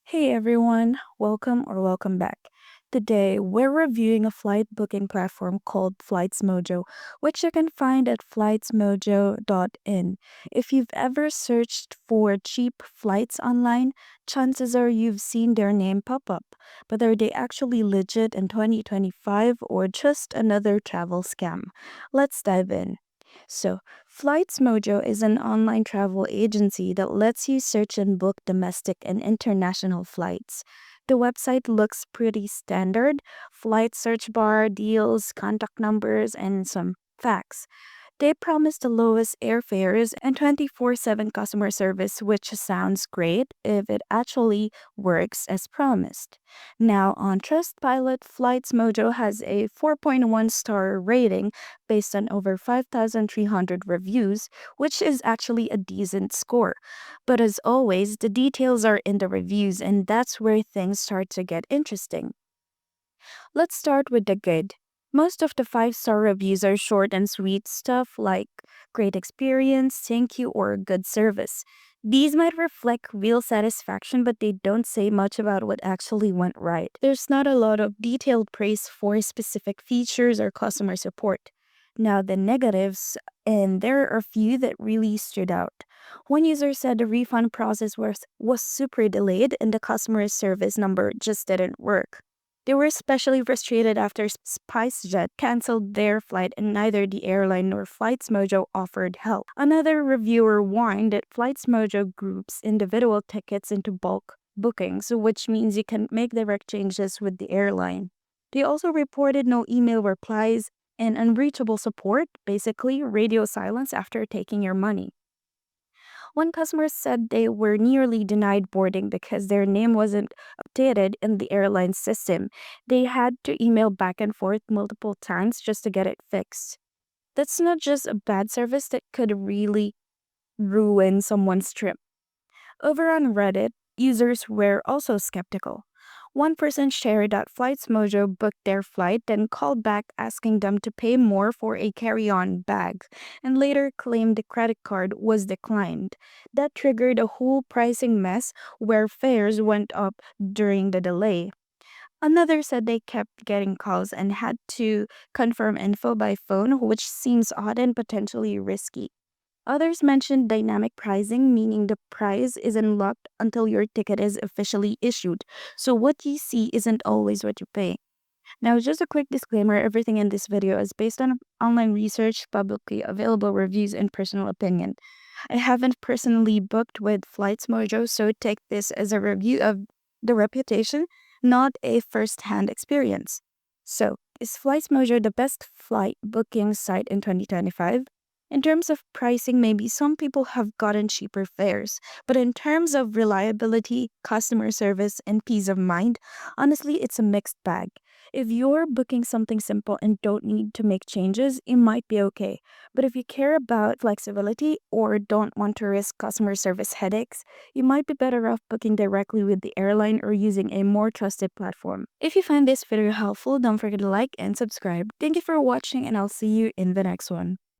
Hey everyone, welcome back. Today, we're reviewing a flight booking platform called FlightsMojo, which you can find at flightsmojo.in. If you've ever searched for cheap flights online, chances are you've seen their name pop up. But are they actually legit in 2025 or just another travel scam? Let's dive in. So, FlightsMojo is an online travel agency that lets you search and book domestic and international flights. The website looks pretty standard: flight search bar, deals, contact numbers, and some facts. They promise the lowest airfares and 24/7 customer service, which sounds great if it actually works as promised. Now, on Trustpilot, FlightsMojo has a 4.1 star rating based on over 5,300 reviews, which is actually a decent score. But as always, the details are in the reviews, and that's where things start to get interesting. Let's start with the good. Most of the 5-star reviews are short and sweet stuff like great experience, thank you, or good service. These might reflect real satisfaction, but they don't say much about what actually went right. There's not a lot of detailed praise for specific features or customer support. Now, the negatives, and there are a few that really stood out. One user said the refund process was super delayed and the customer service number just didn't work. They were especially frustrated after SpiceJet canceled their flight and neither the airline nor FlightsMojo offered help. Another reviewer warned that FlightsMojo groups individual tickets into bulk bookings, which means you can make direct changes with the airline. They also reported no email replies and unreachable support, basically radio silence after taking your money. One customer said they were nearly denied boarding because their name wasn't updated in the airline system. They had to email back and forth multiple times just to get it fixed. That's not just a bad service, that could really ruin someone's trip. Over on Reddit, users were also skeptical. One person shared that FlightsMojo booked their flight, then called back asking them to pay more for a carry on bag, and later claimed the credit card was declined. That triggered a whole pricing mess where fares went up during the delay. Another said they kept getting calls and had to confirm info by phone, which seems odd and potentially risky. Others mentioned dynamic pricing, meaning the price isn't locked until your ticket is officially issued. So what you see isn't always what you pay. Now, just a quick disclaimer, everything in this video is based on online research, publicly available reviews, and personal opinion. I haven't personally booked with FlightsMojo, so take this as a review of the reputation, not a first-hand experience. So, is FlightsMojo the best flight booking site in 2025? In terms of pricing, maybe some people have gotten cheaper fares, but in terms of reliability, customer service, and peace of mind, honestly, it's a mixed bag. If you're booking something simple and don't need to make changes, it might be okay. But if you care about flexibility or don't want to risk customer service headaches, you might be better off booking directly with the airline or using a more trusted platform. If you find this video helpful, don't forget to like and subscribe. Thank you for watching, and I'll see you in the next one.